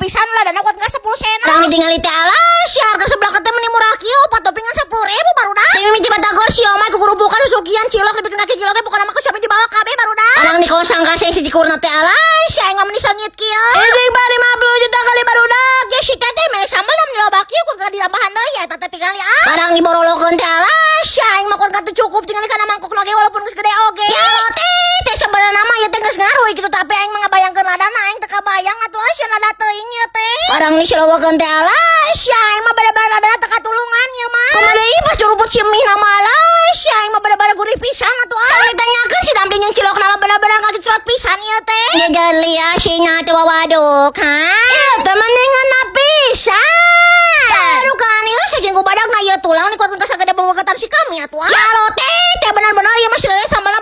pisan lah dan kuat enggak 10 sen. Orang ditinggali teh alas, ya harga sebelah teh meni murah kieu, patopingan 10.000 baru dah. Teh mimiti batagor si omay kukurubukan sugian cilok dibikin kaki cilok teh bukan nama siapa dibawa kabeh baru dah. Orang di kosan kasih si cikurna teh alas, ya aing mah meni sangit kieu. Ini bari 50 juta kali baru dah. Ge si teh teh mere sambal dan nyoba kieu kun ditambahan deui ya teh tingali ah. Barang diborolokeun teh alas, ya aing mah kun katu cukup tingali kana mangkok lagi walaupun geus gede oge. Ya teh sebenarnya nama ya teh geus ngaruh gitu tapi aing mah ngabayangkeun ladana aing teu kabayang atuh sia lada teuing ieu teh. Barang diselowakeun teh alas, ya aing mah bada-bada ladana teu katulungan ieu mah. Kumaha deui pas juruput simih nama alas, ya aing mah bada-bada gurih pisan atuh ah. Ditanyakeun si Damri jeung cilok nama bada-bada kaget pisan ieu teh. Ya jeli ya sia teh wawaduk ha. Ieu teh mendingan pisan. Aduh kan ieu saking ku badagna ieu tulang ni kuat ka sagede bawagetan si kami atuh ah. Ya lo teh benar-benar ieu mah seueur sambal